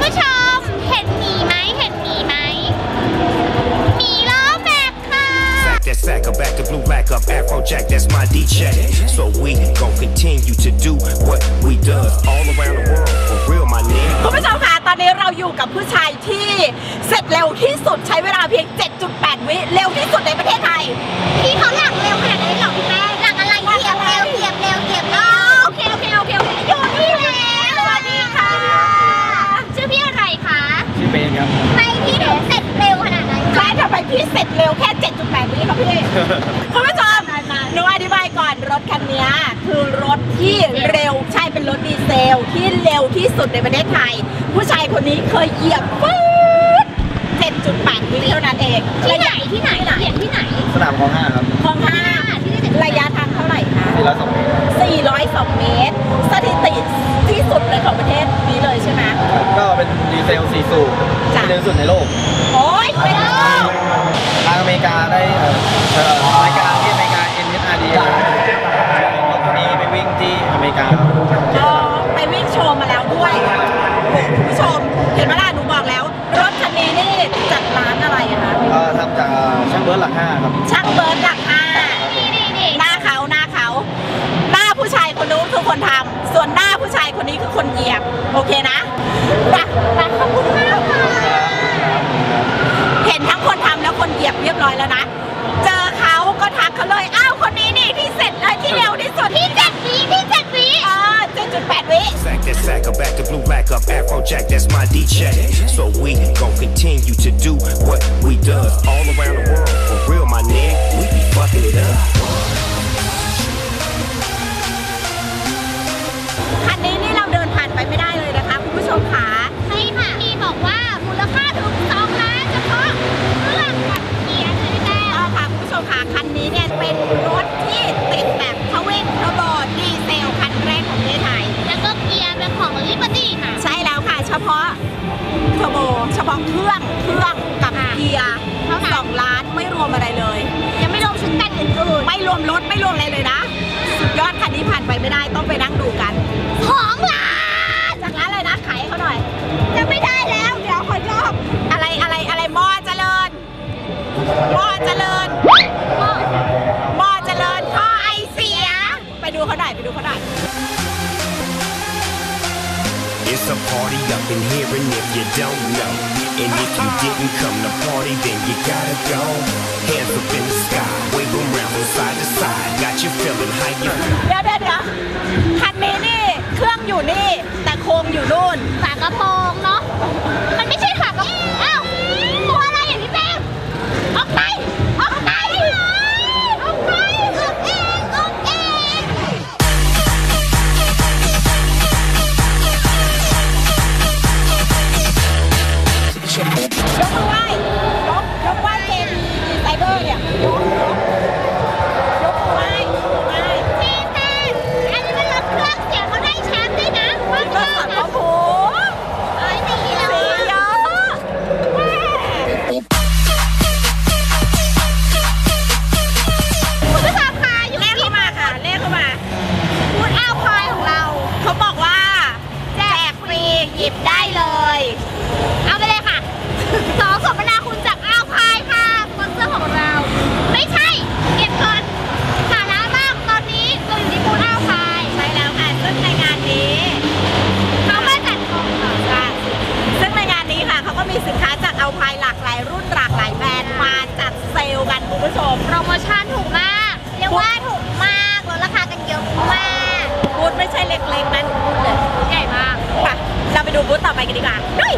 ผู้ชมเห็นหมีไหมเห็นหมีไหมหมีล้อแม็กค่ะ That sack of back and blue rack up Afrojack, that's my DJ. So we gon' continue to do what we does all around the world for real, my nigga. คุณผู้ชมคะตอนนี้เราอยู่กับผู้ชายที่เสร็จเร็วที่สุดใช้เวลาเพียง 7.8 วิเร็วที่สุดในประเทศไทยพี่เขาหลักเร็วขนาดนี้หรอพี่แม่หลักอะไรเทียบเร็วเทียบเร็วเทียบเร็วโอเคอยู่นี่แล้วสวัสดีค่ะชื่อพี่อะไรคะชื่อเบนครับทำไมพี่ถึงเสร็จเร็วขนาดนั้นใช่ทำไมพี่เสร็จเร็วแค่ 7.8 วิครับพี่คุณผู้ชมหนูอธิบายก่อนรถคันนี้คือรถที่เร็วใช่เป็นรถดีเซลที่เร็วที่สุดในประเทศไทยผู้ชายคนนี้เคยเหยียบปื๊ด 7.8 วิเท่านั้นเองที่ไหนเหยียบที่ไหนสนามคลอง 5ครับคลอง 5ระยะทางเท่าไหร่คะ402 เมตร402 เมตรสถิติที่สุดเลยของประเทศนี้เลยใช่ไหมก็เป็นดีเซล4 สูบที่เร็วสุดในโลกโอ้ยไปโลกทางอเมริกาได้รายการที่อเมริกา NSRD รถตัวนี้ไปวิ่งที่อเมริกาไปวิ่งโชว์มาแล้วด้วยคุณผู้ชมเห็นไหมล่ะหนูบอกแล้วรถคันนี้นี่จากร้านอะไรอะคะทำจากช่างเบิร์ดหลัก 5ครับช่างเบิร์ดหลัก 5หน้าเขาหน้าผู้ชายคนนู้นคือคนทำส่วนหน้าผู้ชายคนนี้คือคนเหยียบโอเคนะขอบคุณมากค่ะเห็นทั้งคนทำแล้วคนเหยียบเรียบร้อยแล้วนะเจอเขาก็ทักเขาเลยอ้าวคนนี้นี่ที่เสร็จเลยที่เร็วที่สุดที่7 วิ7.8 วิ That sack of back and blue rack up Afrojack, that's my DJ. So we gon' continue to do what we does all around the world for real, my nigga. We be fucking it up. คันนี้นี่เราเดินผ่านไปไม่ได้เลยนะคะคุณผู้ชมค่ะใช่ค่ะพี่บอกว่ามูลค่าถึง2 ล้านเฉพาะเครื่องกับเกียร์เลยแต่ค่ะคุณผู้ชมค่ะคันนี้เนี่ยเป็นรถที่ติดแบบทวินเทอร์โบดีเซลคันแรกของประเทศไทยแล้วก็เกียร์เป็นของลิเบอร์ตี้ค่ะใช่แล้วค่ะเฉพาะเทอร์โบเฉพาะเครื่องกับเกียร์2 ล้านไม่รวมอะไรเลยยังไม่รวมชุดแต่งอื่นไม่รวมรถไม่รวมอะไรเลยนะสุดยอดคันนี้ผ่านไปไม่ได้ต้องไปนั่งดูกัน2 ล้านจากร้านอะไรนะขายเขาหน่อยจะไม่ได้แล้วเดี๋ยวคนรอบอะไรมอเจริญท่อไอเสียไปดูเขาหน่อย It's a party up in here and if you don't know and if you didn't come to party then you gotta go hands up in the sky wave them round from side to side got you feeling how you เดี๋ยวคันนี้นี่เครื่องอยู่นี่แต่โครงอยู่นู่นฝากระโปรงเนาะมันไม่ใช่ฝากระโปรงอ้าวตัวอะไรอย่างพี่แป้งออกไปยกมือไหว้เจดีไซเบอร์เนี่ยยกมือไหว้พี่แป้งอันนี้เป็นรถเครื่องเสียงเขาได้แชมป์ด้วยนะว่าก็สอนเขาโผสีเยอะคุณผู้ชมคะอยู่ที่มาค่ะเลขเข้ามาพูดอ้าวพายของเราเขาบอกว่าแจกฟรีหยิบได้เลยเอาไปเลยค่ะสมนาคุณจากอ้าวพายค่ะสปอนเซอร์ของเราไม่ใช่เก็บก่อนสาระบ้างตอนนี้เราอยู่ที่บูธอ้าวพายใช่แล้วค่ะซึ่งในงานนี้เขามาจัดของค่ะซึ่งในงานนี้ค่ะเขาก็มีสินค้าจากอ้าวพายหลากหลายรุ่นหลากหลายแบรนด์มาจัดเซลล์กันคุณผู้ชมโปรโมชั่นถูกมากเรียกว่าถูกมากลดราคากันเยอะมากบูธไม่ใช่เล็กๆนะบูธเลยใหญ่มากค่ะเราไปดูบูธต่อไปกันดีกว่าด้วย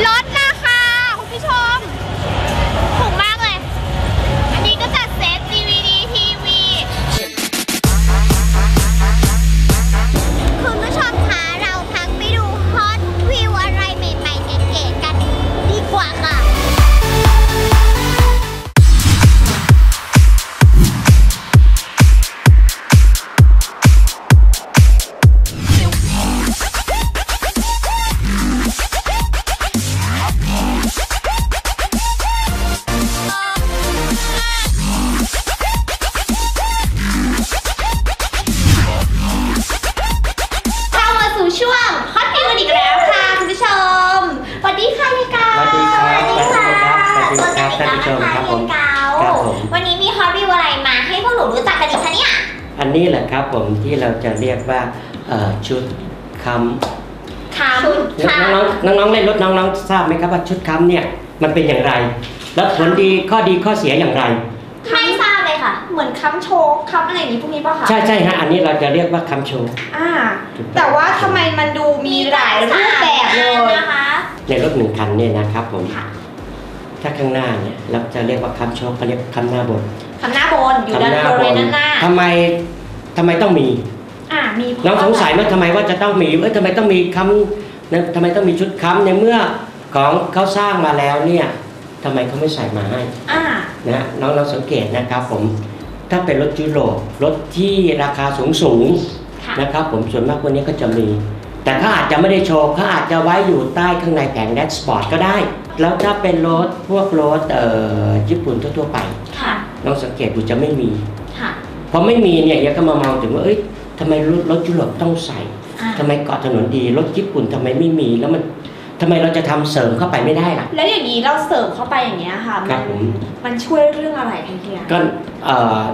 ลดราคาคุณผู้ชมถูกมากเลยอันนี้ก็จัดเซต DVD ทีวีคุณผู้ชมคะเราพักไปดูฮอตวิวอะไรใหม่ๆเก๋ๆกันดีกว่าค่ะ ช่วงฮอตพิวกันอีกแล้วค่ะคุณผู้ชมสวัสดีค่ะยายกาว สวัสดีครับ สวัสดีค่ะ สวัสดีครับท่านผู้ชมครับผม ยายกาว ครับผม วันนี้มีฮอตพิวอะไรมาให้พวกหนูรู้จักกันอีกคะเนี่ย อันนี้แหละครับผมที่เราจะเรียกว่าชุดค้ำน้องๆเล่นรถน้องๆทราบไหมครับว่าชุดค้ำเนี่ยมันเป็นอย่างไร แล้วผลดีข้อดีข้อเสียอย่างไร ไม่ทราบเลยค่ะเหมือนค้ำโชว์ค้ำอะไรอย่างนี้พวกนี้ป่ะคะ ใช่ฮะอันนี้เราจะเรียกว่าค้ำโชว์ แต่ว่าทำไมมันดูมีหลายรูปแบบเลย นะคะ ในรถหนึ่งคันเนี่ยนะครับผมถ้าข้างหน้าเนี่ยเราจะเรียกว่าค้ำโชว์เขาเรียกค้ำหน้าบน ค้ำหน้าบนอยู่ด้านบริเวณด้านหน้า ทำไมต้องมี มีเพราะ น้องสงสัยไหมทำไมว่าจะต้องมีทำไมต้องมีค้ำทำไมต้องมีชุดค้ำในเมื่อของเขาสร้างมาแล้วเนี่ยทำไมเขาไม่ใส่มาให้นะน้องเราสังเกตนะครับผมถ้าเป็นรถยุโรปรถที่ราคาสูงนะครับผมส่วนมากพวกนี้ก็จะมี แต่เขาอาจจะไม่ได้โชว์เขาอาจจะไว้อยู่ใต้ข้างในแผงแดชบอร์ดก็ได้แล้วถ้าเป็นรถพวกรถญี่ปุ่นทั่วๆไปน้องสังเกตดูจะไม่มีพอไม่มีเนี่ยยังก็มามองถึงว่าเอ้ยทำไมรถยุโรปต้องใส่ทำไมเกาะถนนดีรถญี่ปุ่นทำไมไม่มีแล้วมันทำไมเราจะทำเสริมเข้าไปไม่ได้ล่ะแล้วอย่างนี้เราเสริมเข้าไปอย่างเงี้ยค่ะมันช่วยเรื่องอะไรคะเฮียก็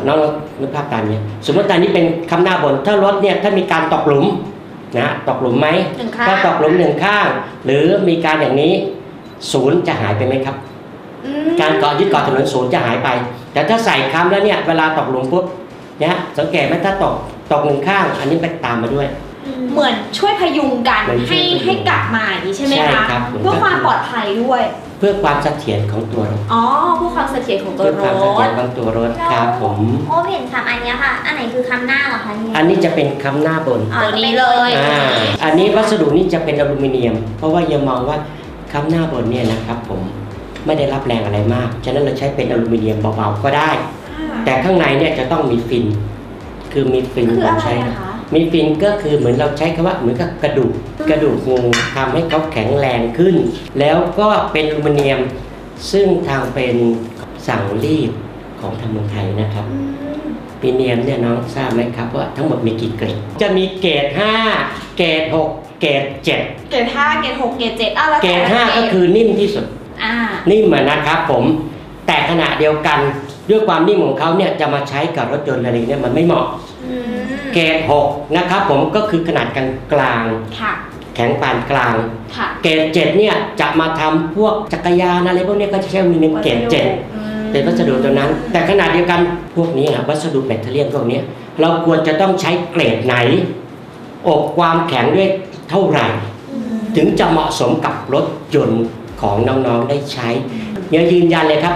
น้องนึกภาพตามนี้สมมติตอนนี้เป็นค้ำหน้าบนถ้ารถเนี่ยถ้ามีการตกหลุมนะตกหลุมไหมถ้าตกหลุมหนึ่งข้างหรือมีการอย่างนี้ศูนย์จะหายไปไหมครับการเกาะยึดเกาะถนนศูนย์จะหายไปแต่ถ้าใส่ค้ำแล้วเนี่ยเวลาตกหลุมปุ๊บเนี่ยสังเกตไหมถ้าตกหนึ่งข้างอันนี้ไปตามมาด้วยเหมือนช่วยพยุงกันให้กลับมาอย่างนี้ใช่ไหมคะเพื่อความปลอดภัยด้วยเพื่อความเสถียรของตัวรถเพื่อความเสถียรของตัวรถเพื่อความเสถียรของตัวรถครับผมโอ้เห็น3อันนี้ค่ะอันไหนคือค้ำหน้าเหรอคะเนี่ยอันนี้จะเป็นค้ำหน้าบนตัวนี้เลยอันนี้วัสดุนี้จะเป็นอลูมิเนียมเพราะว่ายังมองว่าค้ำหน้าบนเนี่ยนะครับผมไม่ได้รับแรงอะไรมากฉะนั้นเราใช้เป็นอลูมิเนียมเบาๆก็ได้แต่ข้างในเนี่ยจะต้องมีฟินคือมีฟินผมใช้มีฟินก็คือเหมือนเราใช้คำว่าเหมือนกับกระดูกงูทำให้เขาแข็งแรงขึ้นแล้วก็เป็นอลูมิเนียมซึ่งทางเป็นสั่งรีดของทางเมืองไทยนะครับปีเนียมเนี่ยน้องทราบไหมครับว่าทั้งหมดมีกี่เกรดจะมีเกรด5เกรด6เกรด7เกรด5เกรด6เกรด7แล้วเกรด5ก็คือนิ่มที่สุดนิ่มนะครับผมแต่ขณะเดียวกันด้วยความนิ่มของเขาเนี่ยจะมาใช้กับรถยนต์อะไรเนี่ยมันไม่เหมาะเกรด6นะครับผมก็คือขนาดกลางแข็งปานกลางเกรด7เนี่ยจะมาทำพวกจักรยานอะไรพวกนี้ก็จะใช้อลูมิเนียมเกรด7เป็นวัสดุตัวนั้นแต่ขนาดเดียวกันพวกนี้วัสดุแบตเตอรี่พวกนี้เราควรจะต้องใช้เกรดไหนอบความแข็งด้วยเท่าไหร่ถึงจะเหมาะสมกับรถยนต์ของน้องๆได้ใช้ยืนยันเลยครับ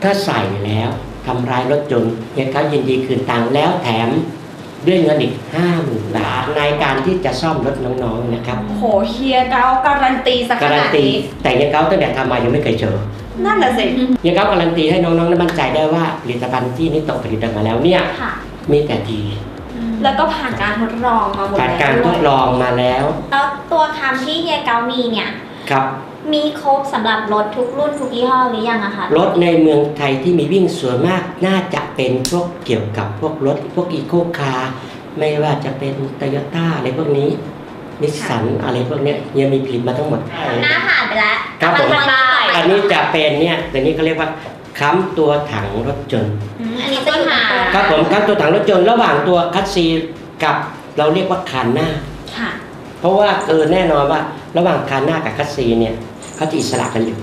ถ้าใส่แล้วทำร้ายรถยนต์เนี่ยเขายินดีคืนตังค์แล้วแถมด้วยเงินอีก50,000 บาทในการที่จะซ่อมรถน้องๆนะครับโหเฮียเก้าการันตีสักขนาดนี้แต่เฮียเก้าตั้งแต่ทำมายังไม่เคยเจอนั่นแหละสิเฮียเก้าการันตีให้น้องๆได้มั่นใจได้ว่าผลิตภัณฑ์ที่นิโตะผลิตมาแล้วเนี่ยมีแต่ดีแล้วก็ผ่านการทดลองมาหมดแล้วผ่านการทดลองมาแล้วแล้วตัวคำที่เฮียเก้ามีเนี่ยครับมีครบสำหรับรถทุกรุ่นทุกยี่ห้อหรือยังอะคะรถในเมืองไทยที่มีวิ่งส่วนมากน่าจะเป็นพวกเกี่ยวกับพวกรถพวกอีโคคาร์ไม่ว่าจะเป็นโตโยต้าอะไรพวกนี้นิสสันอะไรพวกนี้ยังมีผลิตมาทั้งหมดหน้าผ่านไปแล้วครับผมอันนี้จะเป็นเนี่ยตัวนี้เขาเรียกว่าค้ำตัวถังรถยนต์อันนี้ตัวถังครับผมค้ำตัวถังรถยนต์ระหว่างตัวคัสซีกับเราเรียกว่าคานหน้าเพราะว่าแน่นอนว่าระหว่างคานหน้ากับคัสซีเนี่ยเขาจะอิสระกันอยู่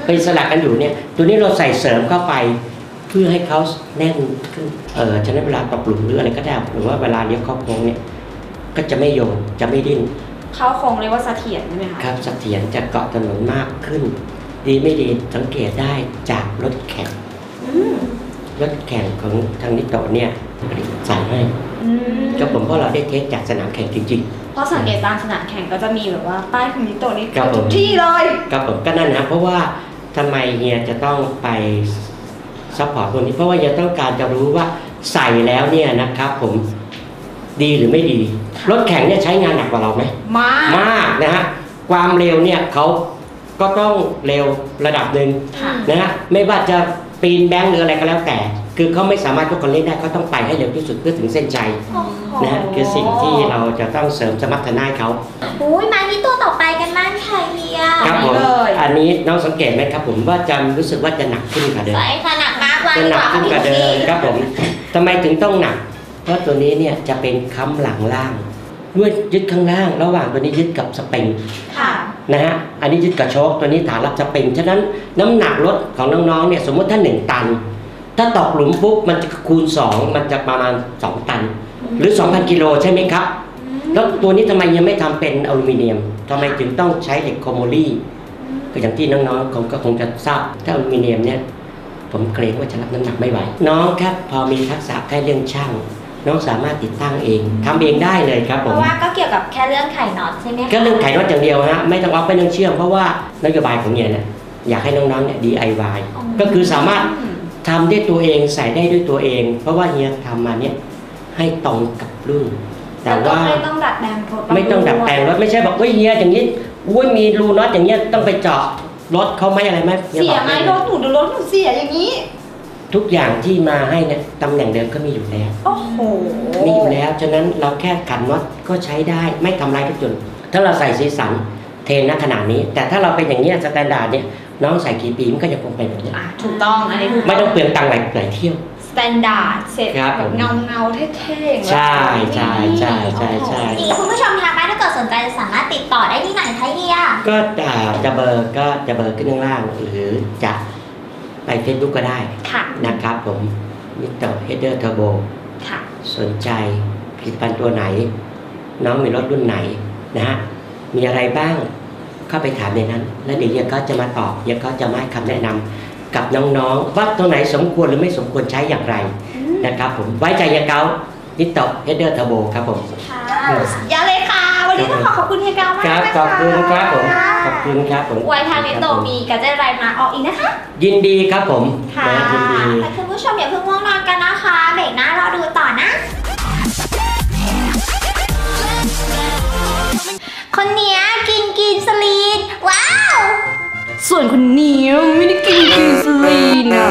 เป็นอิสระกันอยู่เนี่ยตัวนี้เราใส่เสริมเข้าไปเพื่อให้เขาแน่นขึ้นฉะนั้นเวลาตกหลุมหรืออะไรก็ได้หรือว่าเวลาเลี้ยวเข้าโค้งเนี่ยก็จะไม่โยนจะไม่ดิ้นเข้าโค้งเรียกว่าเสถียรใช่ไหมคะครับเสถียรจะเกาะถนนมากขึ้นดีไม่ดีสังเกตได้จากรถแข่งของทางนิโตะเนี่ยใส่ให้ก็ผมเพราะเราได้เทสจากสนามแข่งจริงๆเพราะสังเกตตามสนามแข่งก็จะมีแบบว่าป้ายของนิโตะนี่ทุกที่เลยครับผมก็นั่นนะเพราะว่าทำไมเฮียจะต้องไปซัพพอร์ตพวกนี้เพราะว่าเฮียต้องการจะรู้ว่าใส่แล้วเนี่ยนะครับผมดีหรือไม่ดีรถแข่งเนี่ยใช้งานหนักกว่าเราไหมมากนะฮะความเร็วเนี่ยเขาก็ต้องเร็วระดับหนึ่งนะฮะไม่ว่าจะปีนแบงค์หรืออะไรก็แล้วแต่คือเขาไม่สามารถทุกคนเล่นได้เขาต้องไปให้เร็วที่สุดเพื่อถึงเส้นชัย นะคือสิ่งที่เราจะต้องเสริมสมรรถนะให้เขา อุ้ยมาที่ตัวต่อไปกันบ้างค่ะเฮีย ครับผมอันนี้น้องสังเกตไหมครับผมว่าจะรู้สึกว่าจะหนักขึ้นกว่าเดิม ใช่ค่ะหนักมากวาง จะ ดี ห ก นัก ว่า ขึ้นกว่าเดิมครับผมทำไมถึงต้องหนัก เพราะตัวนี้เนี่ยจะเป็นค้ำหลังล่างด้วยยึดข้างล่างระหว่างตัวนี้ยึดกับสปริง ค่ะ นะฮะอันนี้ยึดกับโชคตัวนี้ฐานรับสปริงฉะนั้นน้ำหนักรถของน้องๆเนี่ยสมมติถ้า1 ตัน ถ้าตกหลุมปุ๊บมันจะคูณ 2มันจะประมาณ2 ตัน หรือ 2,000 กิโลใช่ไหมครับแล้วตัวนี้ทำไมยังไม่ทำเป็นอลูมิเนียมทำไมถึงต้องใช้เหล็กโคโมลี่ก็อย่างที่น้องๆก็คงจะทราบถ้าอลูมิเนียมเนี่ยผมเกรงว่าจะรับน้ำหนักไม่ไหวน้องครับพอมีทักษะแค่เรื่องช่างน้องสามารถติดตั้งเองทำเองได้เลยครับ เพ ผม ราะว่าก็เกี่ยวกับแค่เรื่องไข่น็อตใช่ไหมคะ ก็เรื่องไขน็อตอย่างเดียวฮะไม่ต้องเอาไปเรื่องเชื่อมเพราะว่านโยบายของเนี่ยนะอยากให้น้องๆเนี่ย DIY ก็คือสามารถทำได้ตัวเองใส่ได้ด้วยตัวเอง เพราะว่าเฮียทำมาเนี่ยให้ตรงกับรุ่นแต่ว่า ไม่ต้องดัดแปลงรถ ไม่ต้องดัดแปลงรถไม่ใช่บอกเฮ้ยเฮียอย่างนี้อุ้ยมีรูน็อตอย่างเงี้ยต้องไปเจาะรถเขาไหมอะไรไหม เสียไหมรถหนูดูรถหนูเสียอย่างนี้ ทุกอย่างที่มาให้เนี่ยตำแหน่งเดิมก็มีอยู่แล้ว โอ้โห มีอยู่แล้วฉะนั้นเราแค่ขันน็อตก็ใช้ได้ไม่ทำลายทุกจุดถ้าเราใส่สีสันเทนณขนาดนี้ แต่ถ้าเราเป็นอย่างเงี้ยสแตนดาร์ดเนี่ยน้องใส่กี่ปีมันก็จะคงเป็นแบบนี้ ถูกต้องอันนี้ถูก ไม่ต้องเปลืองตังค์หลายเที่ยว สแตนดาร์ดเสร็จ ครับ แบบเงาเท่ๆอย่างเงี้ย ใช่ นี่คุณผู้ชมทางบ้านถ้าเกิดสนใจสามารถติดต่อได้ที่ไหนคะเฮีย ก็จะเบอร์ขึ้นข้างล่างหรือจะไป Facebook ก็ได้ ค่ะ นะครับผมมิสเตอร์เฮดเดอร์เทอร์โบ ค่ะ สนใจผลิตภัณฑ์ตัวไหน น้องมีรถรุ่นไหนนะฮะมีอะไรบ้างเข้าไปถามในนั้น แล้วเดี๋ยวเฮียก็จะมาตอบเฮียก็จะมาให้คำแนะนำกับน้องๆว่าตัวไหนสมควรหรือไม่สมควรใช้อย่างไรนะครับผมไว้ใจเฮียเก้ามิสเตอร์เฮดเดอร์เทอร์โบครับผม ค่ะอย่าเลยค่ะ วันนี้ต้องขอบคุณเฮียเกามาก ครับ นะคะ ขอบคุณครับผมขอบคุณครับผม ไว้ทางนี้โตมีกระเจไรมาออกอีกนะคะ ยินดีครับผม ค่ะ นะยินดี แต่คุณผู้ชมอย่าเพิ่งง่วงนอนกันนะคะเบรกหน้ารอดูต่อนะ คนเนี้ยกินสลีนว้าว ส่วนคนนี้ไม่ได้กินสลีนอ่ะ